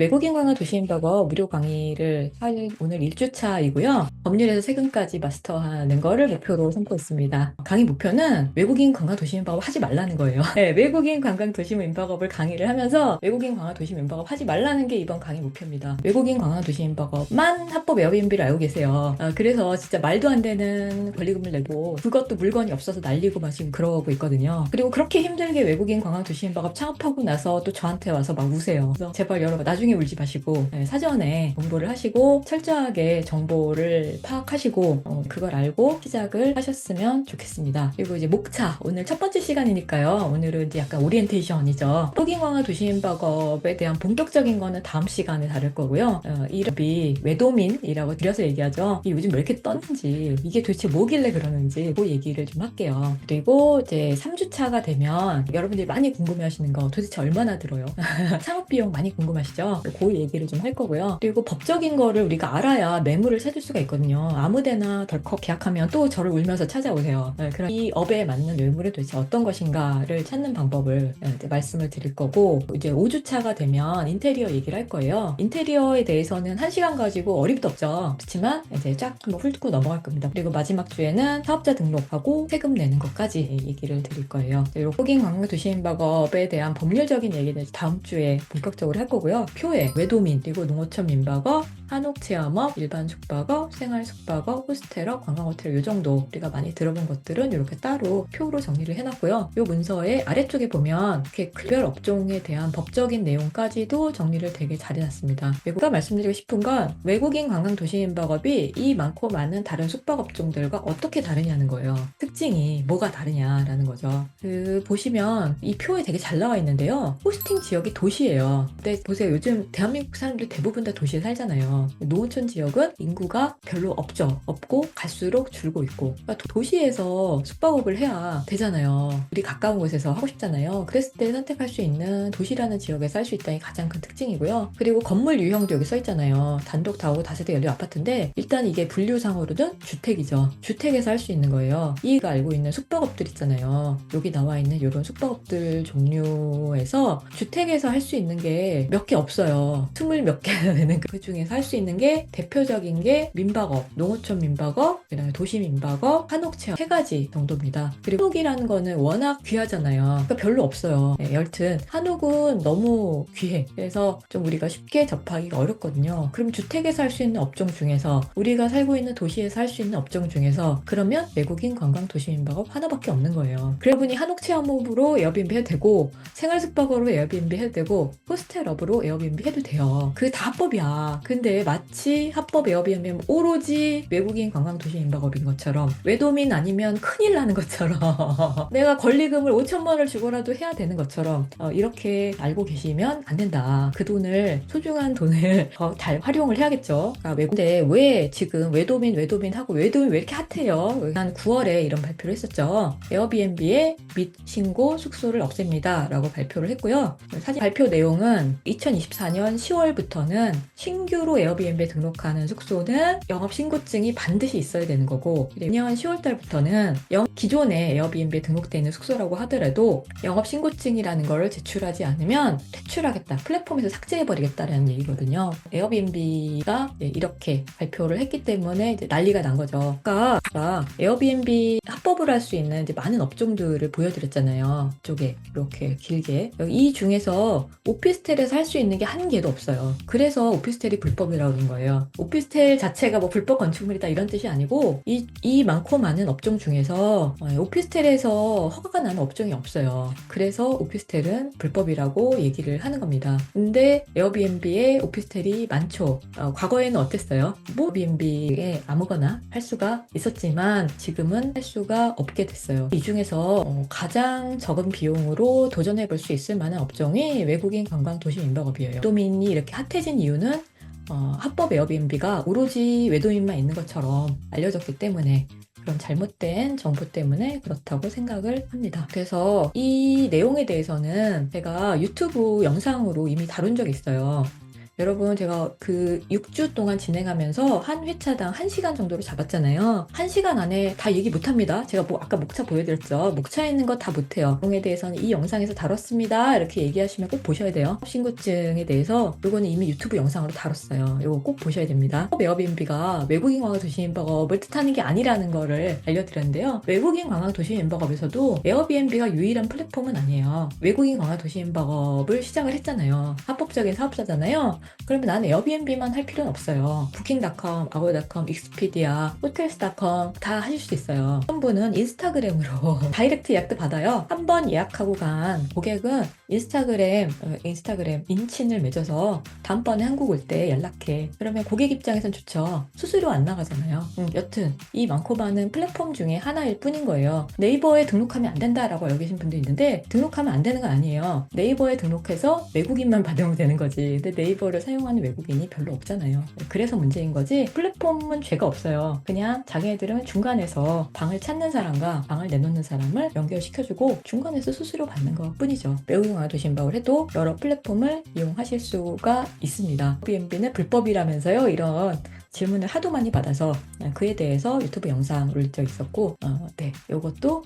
외국인 강의 도시인버거 무료 강의를 할 오늘 1주차이고요. 법률에서 세금까지 마스터하는 거를 목표로 삼고 있습니다. 강의 목표는 외국인 관광 도시민박업 하지 말라는 거예요. 네, 외국인 관광 도시민박업을 강의를 하면서 외국인 관광 도시민박업 하지 말라는 게 이번 강의 목표입니다. 외국인 관광 도시민박업만 합법 에어비앤비를 알고 계세요. 그래서 진짜 말도 안 되는 권리금을 내고 그것도 물건이 없어서 날리고 막 지금 그러고 있거든요. 그리고 그렇게 힘들게 외국인 관광 도시민박업 창업하고 나서 또 저한테 와서 막 우세요. 그래서 제발 여러분 나중에 울지 마시고 사전에 공부를 하시고 철저하게 정보를 파악하시고 그걸 알고 시작을 하셨으면 좋겠습니다. 그리고 이제 목차 오늘 첫 번째 시간이니까요. 오늘은 이제 약간 오리엔테이션이죠. 외국인 관광 도시민박업에 대한 본격적인 거는 다음 시간에 다룰 거고요. 이 랩이 외도민이라고 줄여서 얘기하죠. 요즘 왜 이렇게 떴는지 이게 도대체 뭐길래 그러는지 그 얘기를 좀 할게요. 그리고 이제 3주차가 되면 여러분들이 많이 궁금해하시는 거 도대체 얼마나 들어요? 창업비용 많이 궁금하시죠? 그 얘기를 좀 할 거고요. 그리고 법적인 거를 우리가 알아야 매물을 찾을 수가 있거든요. 아무데나 덜컥 계약하면 또 저를 울면서 찾아오세요. 그럼 이 업에 맞는 매물이 도대체 어떤 것인가를 찾는 방법을 이제 말씀을 드릴 거고, 이제 5주차가 되면 인테리어 얘기를 할 거예요. 인테리어에 대해서는 1시간 가지고 어림도 없죠. 그렇지만 이제 쫙 한번 훑고 넘어갈 겁니다. 그리고 마지막 주에는 사업자 등록하고 세금 내는 것까지 얘기를 드릴 거예요. 외국인 관광 도시민박업에 대한 법률적인 얘기는 다음 주에 본격적으로 할 거고요. 표에 외도민, 그리고 농어촌 민박업, 한옥체험업, 일반 숙박업, 생활숙박업, 호스텔업, 관광호텔 요 정도 우리가 많이 들어본 것들은 이렇게 따로 표로 정리를 해놨고요. 이 문서의 아래쪽에 보면 이렇게 급별 업종에 대한 법적인 내용까지도 정리를 되게 잘 해놨습니다. 제가 말씀드리고 싶은 건 외국인 관광 도시민박업이 이 많고 많은 다른 숙박업종들과 어떻게 다르냐는 거예요. 특징이 뭐가 다르냐라는 거죠. 보시면 이 표에 되게 잘 나와 있는데요. 호스팅 지역이 도시예요. 근데 보세요. 요즘 대한민국 사람들 대부분 다 도시에 살잖아요. 농어촌 지역은 인구가 별로 없고 갈수록 줄고 있고, 그러니까 도시에서 숙박업을 해야 되잖아요. 우리 가까운 곳에서 하고 싶잖아요. 그랬을 때 선택할 수 있는 도시라는 지역에서 할 수 있다는 게 가장 큰 특징이고요. 그리고 건물 유형도 여기 써 있잖아요. 단독 다오 다세대 연립 아파트인데 일단 이게 분류상으로는 주택이죠. 주택에서 할 수 있는 거예요. 이가 알고 있는 숙박업들 있잖아요. 여기 나와 있는 이런 숙박업들 종류에서 주택에서 할 수 있는 게 몇 개 없어요. 20 몇 개나 되는 그 중에서 할 수 있는 게 대표적인 게 민박업, 농어촌 민박업, 그다음에 도시 민박업, 한옥체험 3가지 정도입니다. 그리고 한옥이라는 거는 워낙 귀하잖아요. 그러니까 별로 없어요. 여튼 한옥은 너무 귀해. 그래서 좀 우리가 쉽게 접하기가 어렵거든요. 그럼 주택에서 할 수 있는 업종 중에서 우리가 살고 있는 도시에서 할 수 있는 업종 중에서 그러면 외국인 관광 도시 민박업 하나밖에 없는 거예요. 그러분이 한옥체험업으로 에어비앤비 해도 되고 생활숙박업으로 에어비앤비 해도 되고 호스텔업으로 에어비앤비 해도 돼요. 그게 다 합법이야. 근데 마치 합법 에어비앤비는 오로지 외국인 관광 도시 민박업인 것처럼, 외도민 아니면 큰일 나는 것처럼 내가 권리금을 5천만 원을 주고라도 해야 되는 것처럼 이렇게 알고 계시면 안 된다. 그 돈을, 소중한 돈을 더 잘 활용을 해야겠죠. 근데 왜 지금 외도민 하고 외도민 왜 이렇게 핫해요? 한 9월에 이런 발표를 했었죠. 에어비앤비의 및 신고 숙소를 없앱니다 라고 발표를 했고요. 사실 발표 내용은 2024년 10월부터는 신규로 에어비앤비에 등록하는 숙소는 영업신고증이 반드시 있어야 되는 거고, 내년 10월달부터는 기존에 에어비앤비에 등록되어 있는 숙소라고 하더라도 영업신고증이라는 걸 제출하지 않으면 퇴출하겠다, 플랫폼에서 삭제해버리겠다라는 얘기거든요. 에어비앤비가 이렇게 발표를 했기 때문에 이제 난리가 난 거죠. 아까 에어비앤비 합법을 할 수 있는 이제 많은 업종들을 보여드렸잖아요. 이쪽에 이렇게 길게. 이 중에서 오피스텔에서 할 수 있는 게 한 개도 없어요. 그래서 오피스텔이 불법이라고 그런 거예요. 오피스텔 자체가 뭐 불법 건축물이다 이런 뜻이 아니고 이 많고 많은 업종 중에서 오피스텔에서 허가가 나는 업종이 없어요. 그래서 오피스텔은 불법이라고 얘기를 하는 겁니다. 근데 에어비앤비에 오피스텔이 많죠. 과거에는 어땠어요? 뭐 에어비앤비에 아무거나 할 수가 있었지만 지금은 할 수가 없게 됐어요. 이 중에서 가장 적은 비용으로 도전해 볼 수 있을 만한 업종이 외국인 관광 도시 민박업이에요. 외도민이 이렇게 핫해진 이유는 합법 에어비앤비가 오로지 외도민만 있는 것처럼 알려졌기 때문에, 그런 잘못된 정보 때문에 그렇다고 생각을 합니다. 그래서 이 내용에 대해서는 제가 유튜브 영상으로 이미 다룬 적이 있어요. 여러분 제가 그 6주 동안 진행하면서 한 회차당 1시간 정도로 잡았잖아요. 1시간 안에 다 얘기 못합니다. 제가 뭐 아까 목차 보여드렸죠. 목차에 있는 거 다 못해요. 내용에 대해서는 이 영상에서 다뤘습니다. 이렇게 얘기하시면 꼭 보셔야 돼요. 신고증에 대해서 이거는 이미 유튜브 영상으로 다뤘어요. 이거 꼭 보셔야 됩니다. 에어비앤비가 외국인 관광 도시 멤버업을 뜻하는 게 아니라는 거를 알려드렸는데요. 외국인 관광 도시 멤버업에서도 에어비앤비가 유일한 플랫폼은 아니에요. 외국인 관광 도시 멤버업을 시작을 했잖아요. 합법적인 사업자잖아요. 그러면 난 에어비앤비만 할 필요는 없어요. 부킹닷컴, 아고닷컴, 익스피디아, 호텔스닷컴 다 하실 수 있어요. 어떤 분은 인스타그램으로 다이렉트 예약도 받아요. 한 번 예약하고 간 고객은 인스타그램 인친을 맺어서 다음번에 한국 올 때 연락해. 그러면 고객 입장에선 좋죠. 수수료 안 나가잖아요. 여튼 이 많고 많은 플랫폼 중에 하나일 뿐인 거예요. 네이버에 등록하면 안 된다라고 알고 계신 분도 있는데 등록하면 안 되는 건 아니에요. 네이버에 등록해서 외국인만 받으면 되는 거지. 근데 네이버를 사용하는 외국인이 별로 없잖아요. 그래서 문제인 거지. 플랫폼은 죄가 없어요. 그냥 자기네들은 중간에서 방을 찾는 사람과 방을 내놓는 사람을 연결시켜주고 중간에서 수수료 받는 것 뿐이죠. 외국인 관광 도시 멤버업을 해도 여러 플랫폼을 이용하실 수가 있습니다. Airbnb는 불법이라면서요. 이런 질문을 하도 많이 받아서 그에 대해서 유튜브 영상 올릴 적 있었고 네, 이것도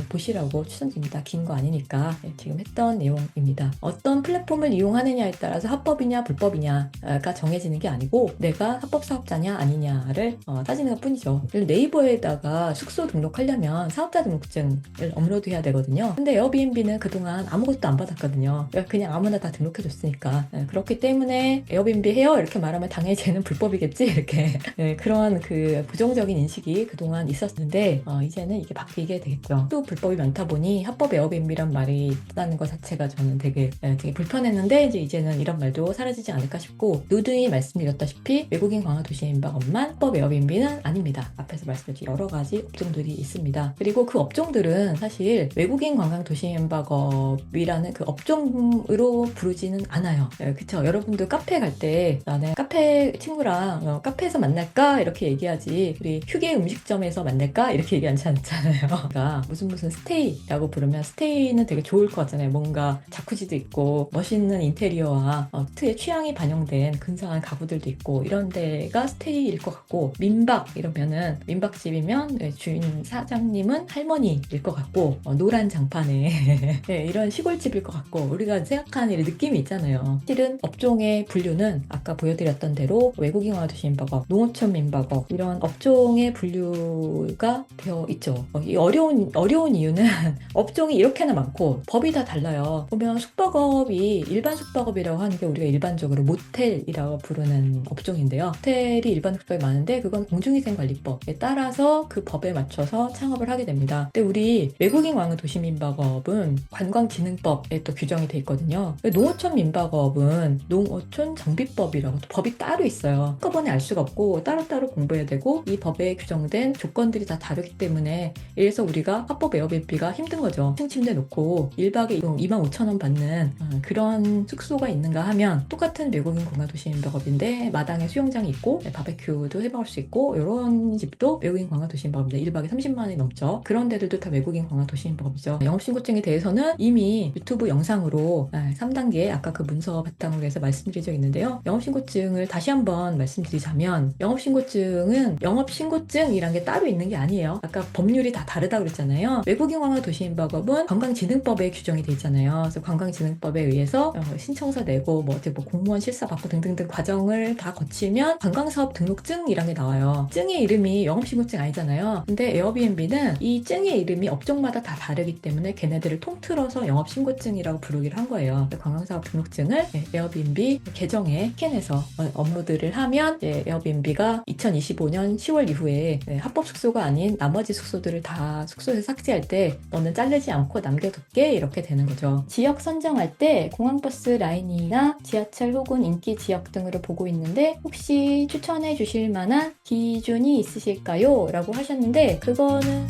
보시라고 추천드립니다. 긴 거 아니니까 지금 했던 내용입니다. 어떤 플랫폼을 이용하느냐에 따라서 합법이냐 불법이냐가 정해지는 게 아니고 내가 합법 사업자냐 아니냐를 따지는 것 뿐이죠. 네이버에다가 숙소 등록하려면 사업자 등록증을 업로드해야 되거든요. 근데 에어비앤비는 그동안 아무것도 안 받았거든요. 그냥 아무나 다 등록해줬으니까. 그렇기 때문에 에어비앤비 해요 이렇게 말하면 당연히 쟤는 불법이겠지 이렇게 네, 그런 그 부정적인 인식이 그동안 있었는데 이제는 이게 바뀌게 되겠죠. 또 불법이 많다 보니 합법 에어비앤비란 말이 있다는 것 자체가 저는 되게 불편했는데 이제는 이런 말도 사라지지 않을까 싶고 누누이 말씀드렸다시피 외국인 관광 도시 멤버업만 합법 에어비앤비는 아닙니다. 앞에서 말씀드린 여러 가지 업종들이 있습니다. 그리고 그 업종들은 사실 외국인 관광 도시 멤버업이라는 그 업종으로 부르지는 않아요. 그쵸? 여러분들 카페 갈 때 나는 카페 친구랑 카페에서 만날까? 이렇게 얘기하지 우리 휴게 음식점에서 만날까? 이렇게 얘기하지 않잖아요. 그러니까 무슨 스테이라고 부르면 스테이는 되게 좋을 것 같잖아요. 뭔가 자쿠지도 있고 멋있는 인테리어와 특유의 취향이 반영된 근사한 가구들도 있고 이런 데가 스테이일 것 같고 민박 이러면은 민박집이면 주인 사장님은 할머니일 것 같고 노란 장판에 네, 이런 시골집일 것 같고 우리가 생각하는 이런 느낌이 있잖아요. 실은 업종의 분류는 아까 보여드렸던 대로 외국인 관광 도시 멤버업, 농어촌 민박업 이런 업종의 분류가 되어 있죠. 이 어려운 이유는 업종이 이렇게나 많고 법이 다 달라요. 보면 숙박업이 일반 숙박업이라고 하는 게 우리가 일반적으로 모텔이라고 부르는 업종인데요. 모텔이 일반 숙박이 많은데 그건 공중위생관리법에 따라서 그 법에 맞춰서 창업을 하게 됩니다. 근데 우리 외국인 관광 도시 민박업은 관광진흥법에 또 규정이 돼 있거든요. 농어촌 민박업은 농어촌 정비법이라고 또 법이 따로 있어요. 한꺼번에 알 수가 없고 따로따로 공부해야 되고 이 법에 규정된 조건들이 다 다르기 때문에 이래서 우리가 합법 에어비앤비가 힘든 거죠. 침대 놓고 1박에 25,000원 받는 그런 숙소가 있는가 하면 똑같은 외국인 관광 도시 멤버업인데 마당에 수영장이 있고 바베큐도 해먹을 수 있고 이런 집도 외국인 관광 도시 멤버업인데 1박에 30만 원이 넘죠. 그런 데들도 다 외국인 관광 도시 멤버업이죠. 영업신고증에 대해서는 이미 유튜브 영상으로 3단계 아까 그 문서 바탕으로 해서 말씀드린 적 있는데요. 영업신고증을 다시 한번 말씀드리자면 영업신고증은 영업신고증이란 게 따로 있는 게 아니에요. 아까 법률이 다 다르다고 그랬잖아요. 외국인 관광 도시 멤버업은 관광진흥법에 규정이 돼 있잖아요. 그래서 관광진흥법에 의해서 신청서 내고 뭐 공무원 실사 받고 등등등 과정을 다 거치면 관광사업 등록증이란 게 나와요. 증의 이름이 영업신고증 아니잖아요. 근데 에어비앤비는 이 증의 이름이 업종마다 다 다르기 때문에 걔네들을 통틀어서 영업신고증이라고 부르기로 한 거예요. 관광사업 등록증을 에어비앤비 계정에 스캔해서 업로드를 하면 에어비앤비가 2025년 10월 이후에 합법 숙소가 아닌 나머지 숙소들을 다 숙소에서 삭제할 때 너는 자르지 않고 남겨둘게 이렇게 되는 거죠. 지역 선정할 때 공항버스 라인이나 지하철 혹은 인기 지역 등으로 보고 있는데 혹시 추천해 주실 만한 기준이 있으실까요? 라고 하셨는데 그거는